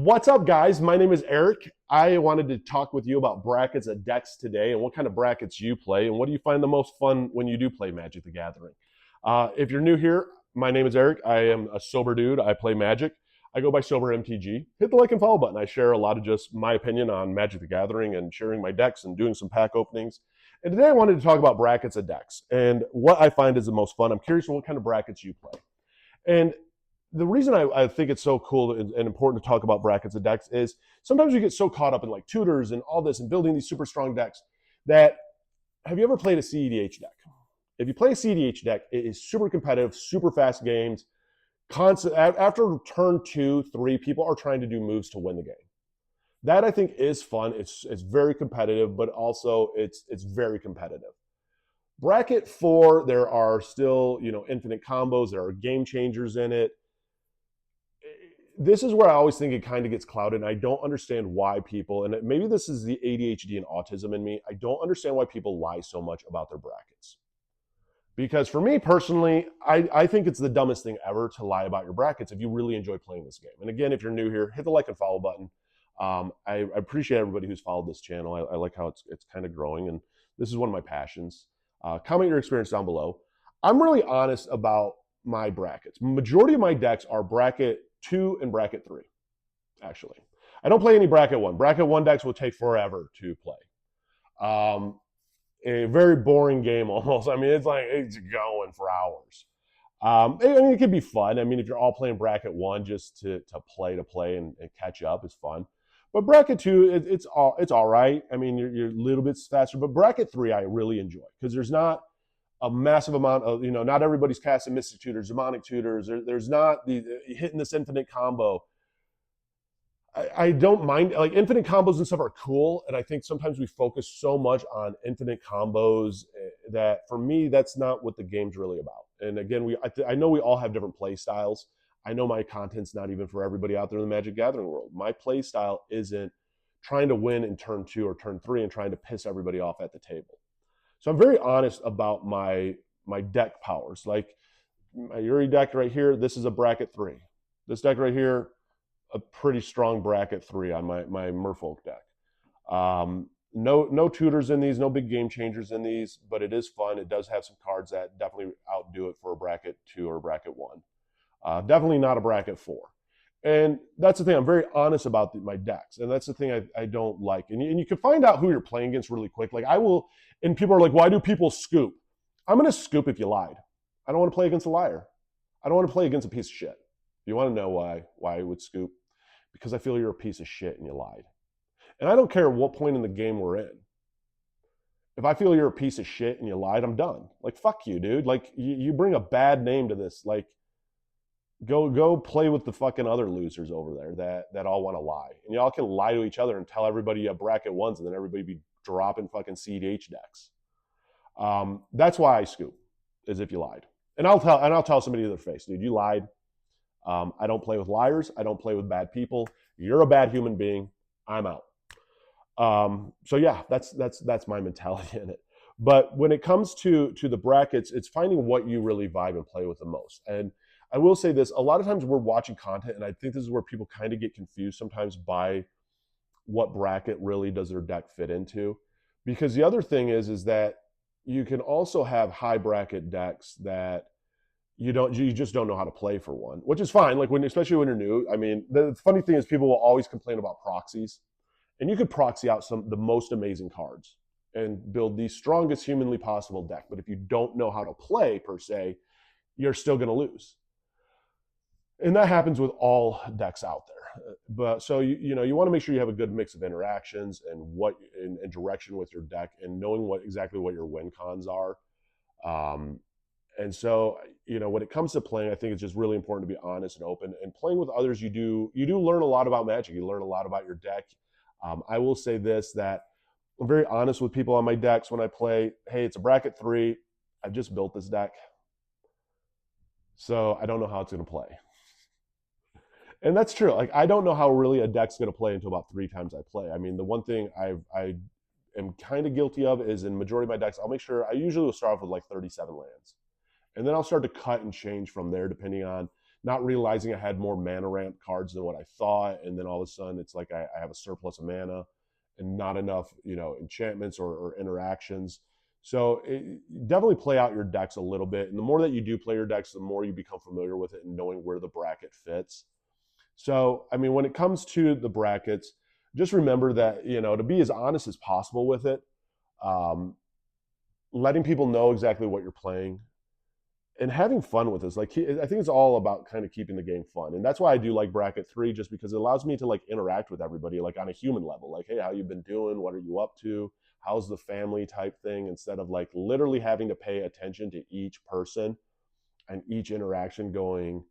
What's up, guys? My name is Eric. I wanted to talk with you about brackets at decks today and what kind of brackets you play and what do you find the most fun when you do play Magic the Gathering. If you're new here, my name is Eric. I am a sober dude. I play Magic. I go by Sobermtg. Hit the like and follow button. I share a lot of just my opinion on Magic the Gathering and sharing my decks and doing some pack openings. And today I wanted to talk about brackets at decks and what I find is the most fun. I'm curious what kind of brackets you play. And the reason I think it's so cool and important to talk about brackets and decks is sometimes you get so caught up in like tutors and all this and building these super strong decks that have you ever played a CEDH deck? If you play a CEDH deck, it is super competitive, super fast games. Constant after turn 2, 3, people are trying to do moves to win the game. That I think is fun. It's very competitive, but also it's very competitive. Bracket 4, there are still infinite combos. There are game changers in it. This is where I always think it kind of gets clouded, and I don't understand why people, and maybe this is the ADHD and autism in me, I don't understand why people lie so much about their brackets. Because for me personally, I think it's the dumbest thing ever to lie about your brackets if you really enjoy playing this game. And again, if you're new here, hit the like and follow button. I appreciate everybody who's followed this channel. I like how it's kind of growing, and this is one of my passions. Comment your experience down below. I'm really honest about my brackets. Majority of my decks are bracket 2 and bracket 3, actually. I don't play any bracket 1. Bracket 1 decks will take forever to play. A very boring game almost. I mean, it's going for hours. It can be fun. I mean, if you're all playing bracket 1 just to play and catch up is fun. But bracket 2, it's all right. I mean, you're a little bit faster. But bracket 3, I really enjoy because there's not a massive amount of, not everybody's casting Mystic Tutors, Demonic Tutors. There's not the hitting this infinite combo. I don't mind, like infinite combos and stuff are cool. And I think sometimes we focus so much on infinite combos that for me, that's not what the game's really about. And again, I know we all have different play styles. I know my content's not even for everybody out there in the Magic Gathering world. My play style isn't trying to win in turn 2 or turn 3 and trying to piss everybody off at the table. So I'm very honest about my deck powers. Like my Yuri deck right here, this is a bracket 3. This deck right here, a pretty strong bracket 3 on my Merfolk deck. No tutors in these, no big game changers in these, but it is fun. It does have some cards that definitely outdo it for a bracket 2 or bracket 1. Definitely not a bracket 4. And that's the thing. I'm very honest about my decks. And that's the thing I don't like. And you can find out who you're playing against really quick. Like I will, and people are like, why do people scoop? I'm going to scoop if you lied. I don't want to play against a liar. I don't want to play against a piece of shit. You want to know why I would scoop? Because I feel you're a piece of shit and you lied. And I don't care what point in the game we're in. If I feel you're a piece of shit and you lied, I'm done. Like, fuck you, dude. Like, you bring a bad name to this. Like, go play with the fucking other losers over there that all want to lie. And y'all can lie to each other and tell everybody you have bracket 1s and then everybody be dropping fucking CDH decks. That's why I scoop, is if you lied. And I'll tell somebody to their face, dude, you lied. I don't play with liars. I don't play with bad people. You're a bad human being. I'm out. So yeah, that's my mentality in it. But when it comes to the brackets, it's finding what you really vibe and play with the most. And I will say this, a lot of times we're watching content, and I think this is where people kind of get confused sometimes by what bracket really does their deck fit into. Because the other thing is that you can also have high bracket decks that you just don't know how to play for one, which is fine. Like especially when you're new. I mean, the funny thing is people will always complain about proxies, and you could proxy out the most amazing cards and build the strongest humanly possible deck. But if you don't know how to play per se, you're still going to lose. And that happens with all decks out there. But so you want to make sure you have a good mix of interactions and direction with your deck and knowing exactly what your win cons are. And so, when it comes to playing, I think it's just really important to be honest and open. And playing with others, you do learn a lot about Magic. You learn a lot about your deck. I will say this, that I'm very honest with people on my decks when I play. Hey, it's a bracket 3. I just built this deck, so I don't know how it's going to play. And that's true. Like, I don't know how really a deck's going to play until about 3 times I play. I mean, the one thing I am kind of guilty of is in majority of my decks, I'll make sure I usually will start off with like 37 lands. And then I'll start to cut and change from there depending on not realizing I had more mana ramp cards than what I thought, and then all of a sudden it's like I have a surplus of mana and not enough, enchantments or interactions. So definitely play out your decks a little bit, and the more that you do play your decks, the more you become familiar with it and knowing where the bracket fits. So, I mean, when it comes to the brackets, just remember that, to be as honest as possible with it, um, letting people know exactly what you're playing and having fun with this. Like, I think it's all about kind of keeping the game fun. And that's why I do like bracket 3, just because it allows me to like interact with everybody, like on a human level. Like, hey, how you been doing? What are you up to? How's the family type thing? Instead of like literally having to pay attention to each person and each interaction going,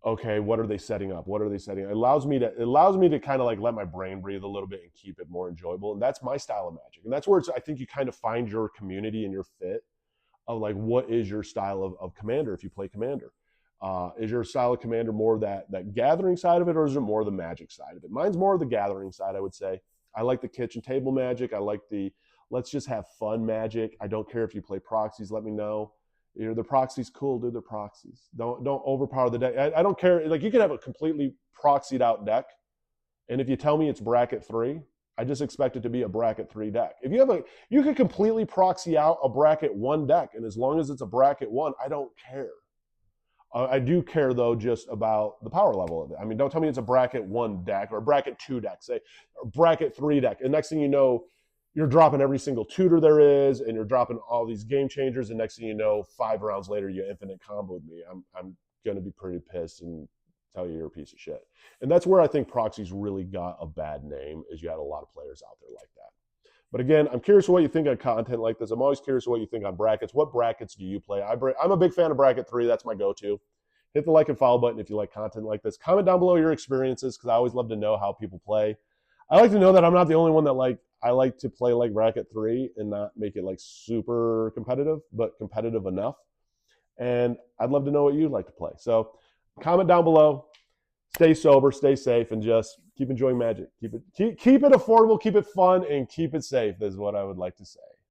okay, what are they setting up? What are they setting up? It allows me to kind of like let my brain breathe a little bit and keep it more enjoyable. And that's my style of Magic. And that's where I think you kind of find your community and your fit of like, what is your style of Commander if you play Commander? Is your style of Commander more that gathering side of it, or is it more the Magic side of it? Mine's more the gathering side, I would say. I like the kitchen table Magic. I like the let's just have fun Magic. I don't care if you play proxies. Let me know. The proxies, cool, dude. They're proxies. Don't overpower the deck. I don't care. Like, you can have a completely proxied out deck, and if you tell me it's bracket 3, I just expect it to be a bracket 3 deck. If you could completely proxy out a bracket 1 deck, and as long as it's a bracket 1, I don't care. I do care though just about the power level of it. I mean, don't tell me it's a bracket 1 deck or a bracket 2 deck, say, or bracket 3 deck, and next thing you know, you're dropping every single tutor there is, and you're dropping all these game changers, and next thing you know, 5 rounds later, you infinite comboed me. I'm going to be pretty pissed and tell you you're a piece of shit. And that's where I think proxies really got a bad name, is you had a lot of players out there like that. But again, I'm curious what you think on content like this. I'm always curious what you think on brackets. What brackets do you play? I'm a big fan of bracket 3. That's my go-to. Hit the like and follow button if you like content like this. Comment down below your experiences, because I always love to know how people play. I like to know that I'm not the only one that I like to play like bracket 3 and not make it like super competitive, but competitive enough. And I'd love to know what you'd like to play. So comment down below. Stay sober, stay safe, and just keep enjoying Magic. Keep it affordable, keep it fun, and keep it safe is what I would like to say.